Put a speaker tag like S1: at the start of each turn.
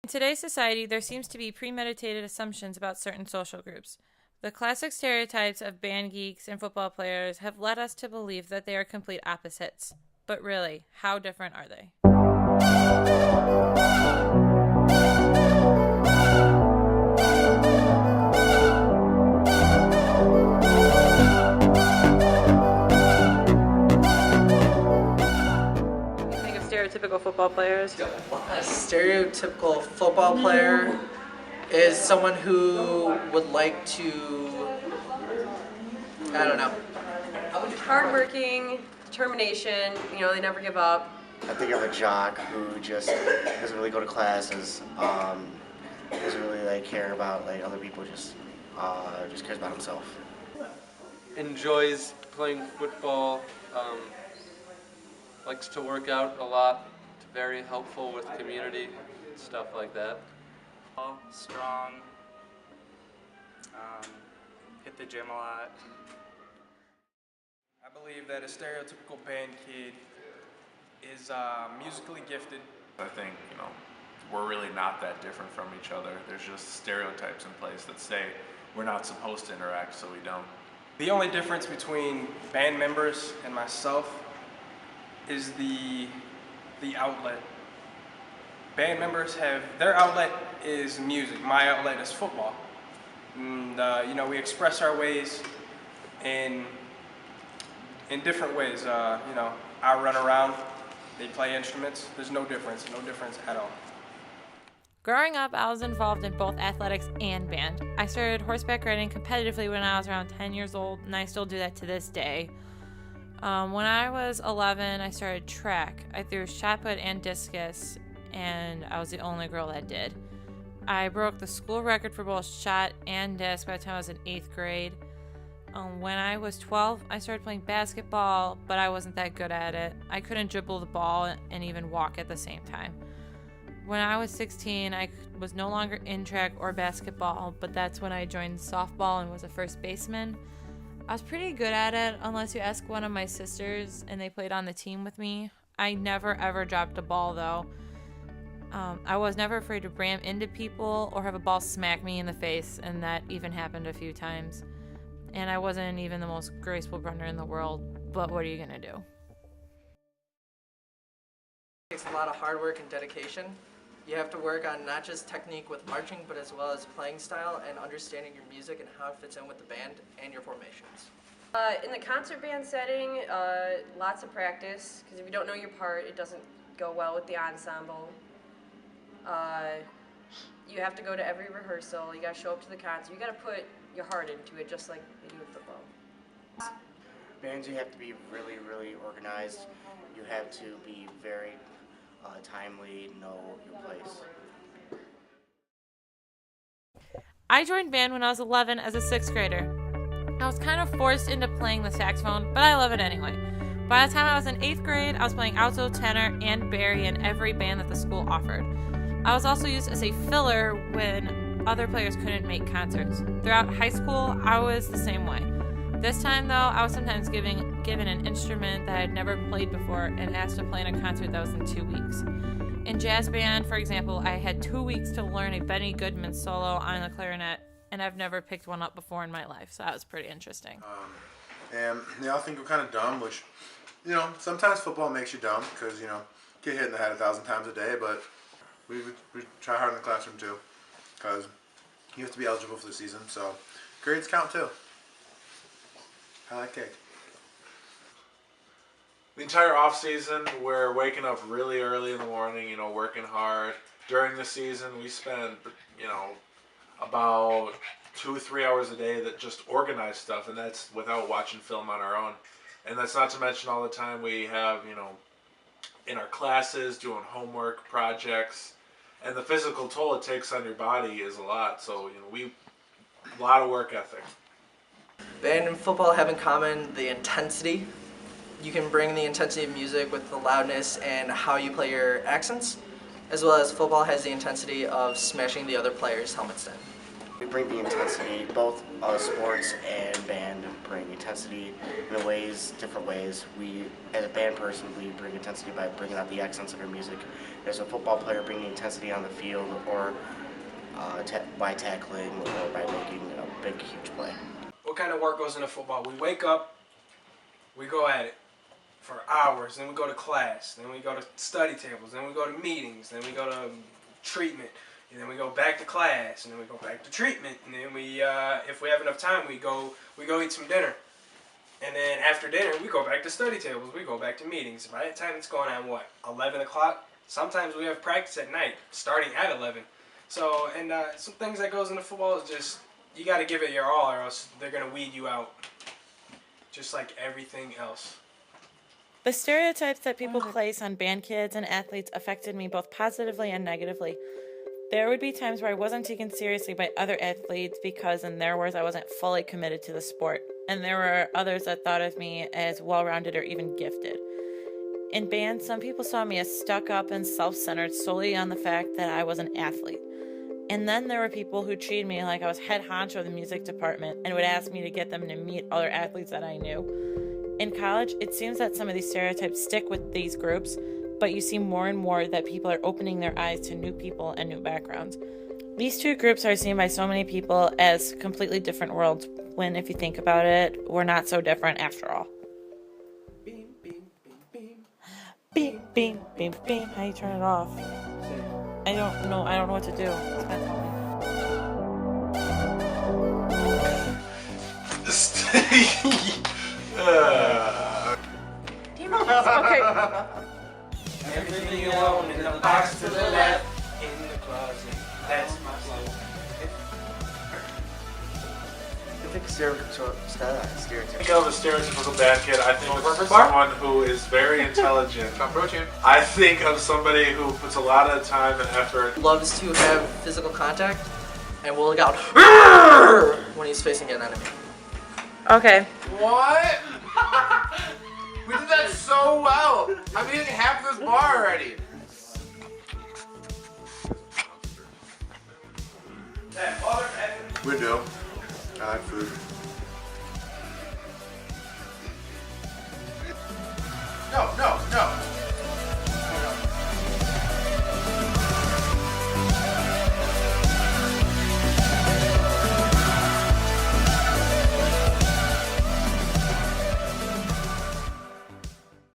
S1: In today's society, there seems to be premeditated assumptions about certain social groups. The classic stereotypes of band geeks and football players have led us to believe that they are complete opposites. But really, how different are they? What do you think of stereotypical football players?
S2: A stereotypical football player is someone who would like to, I don't know.
S3: Hardworking, determination, they never give up.
S4: I think of a jock who just doesn't really go to classes, doesn't really care about other people, just cares about himself.
S5: Enjoys playing football, likes to work out a lot, very helpful with community, stuff like that.
S6: Strong, hit the gym a lot.
S7: I believe that a stereotypical band kid is musically gifted.
S8: I think, we're really not that different from each other. There's just stereotypes in place that say we're not supposed to interact, so we don't.
S7: The only difference between band members and myself is the outlet. Band members their outlet is music. My outlet is football. And, we express our ways in different ways. I run around, they play instruments. There's no difference at all.
S1: Growing up, I was involved in both athletics and band. I started horseback riding competitively when I was around 10 years old, and I still do that to this day. When I was 11, I started track. I threw shot put and discus, and I was the only girl that did. I broke the school record for both shot and disc by the time I was in 8th grade. When I was 12, I started playing basketball, but I wasn't that good at it. I couldn't dribble the ball and even walk at the same time. When I was 16, I was no longer in track or basketball, but that's when I joined softball and was a first baseman. I was pretty good at it, unless you ask one of my sisters, and they played on the team with me. I never ever dropped a ball, though. I was never afraid to ram into people or have a ball smack me in the face, and that even happened a few times. And I wasn't even the most graceful runner in the world, but what are you gonna do?
S2: It takes a lot of hard work and dedication. You have to work on not just technique with marching, but as well as playing style and understanding your music and how it fits in with the band and your formations.
S3: In the concert band setting, lots of practice, because if you don't know your part, it doesn't go well with the ensemble. You have to go to every rehearsal, you gotta show up to the concert, you gotta put your heart into it, just like they do with football.
S4: Bands, you have to be really, really organized. You have to be very timely, know your place.
S1: I joined band when I was 11 as a 6th grader. I was kind of forced into playing the saxophone, but I love it anyway. By the time I was in 8th grade, I was playing alto, tenor, and bari in every band that the school offered. I was also used as a filler when other players couldn't make concerts. Throughout high school, I was the same way. This time, though, I was sometimes given an instrument that I had never played before and asked to play in a concert that was in 2 weeks. In jazz band, for example, I had 2 weeks to learn a Benny Goodman solo on the clarinet, and I've never picked one up before in my life, so that was pretty interesting.
S9: And they all think we're kind of dumb, which, sometimes football makes you dumb because, get hit in the head 1,000 times a day, but we try hard in the classroom too because you have to be eligible for the season, so grades count too. I like cake.
S8: The entire off season, we're waking up really early in the morning, working hard. During the season, we spend, about 2-3 hours a day that just organize stuff, and that's without watching film on our own. And that's not to mention all the time we have, in our classes, doing homework, projects, and the physical toll it takes on your body is a lot. So, a lot of work ethic.
S2: Band and football have in common the intensity. You can bring the intensity of music with the loudness and how you play your accents, as well as football has the intensity of smashing the other players' helmets in.
S4: We bring the intensity, both sports and band bring intensity in different ways. We, as a band person, we bring intensity by bringing out the accents of our music. As a football player, bringing intensity on the field, or by tackling, or by making a big, huge play.
S7: What kind of work goes into football? We wake up, we go at it for hours, then we go to class, then we go to study tables, then we go to meetings, then we go to treatment, and then we go back to class, and then we go back to treatment, and then we, if we have enough time, we go eat some dinner. And then after dinner, we go back to study tables, we go back to meetings. By that time, it's going on, 11 o'clock? Sometimes we have practice at night, starting at 11. So, and some things that goes into football is just, you got to give it your all, or else they're going to weed you out, just like everything else.
S1: The stereotypes that people place on band kids and athletes affected me both positively and negatively. There would be times where I wasn't taken seriously by other athletes because, in their words, I wasn't fully committed to the sport. And there were others that thought of me as well-rounded or even gifted. In band, some people saw me as stuck-up and self-centered solely on the fact that I was an athlete. And then there were people who treated me like I was head honcho of the music department and would ask me to get them to meet other athletes that I knew. In college, it seems that some of these stereotypes stick with these groups, but you see more and more that people are opening their eyes to new people and new backgrounds. These two groups are seen by so many people as completely different worlds, when if you think about it, we're not so different after all.
S7: Beam, beam, beam, beam.
S1: Beam, beam, beam, beam. How do you turn it off? I don't know what to do.
S3: Okay.
S7: Everything alone in the box to the left, in the closet. That's my song.
S4: I think stereotypical.
S8: Think of a stereotypical band kid. I think of someone who is very intelligent. I think of somebody who puts a lot of time and effort.
S2: Loves to have physical contact and will look out when he's facing an enemy.
S1: Okay.
S9: What? We did that so well. I'm eating half this bar already. We do. I like food. No.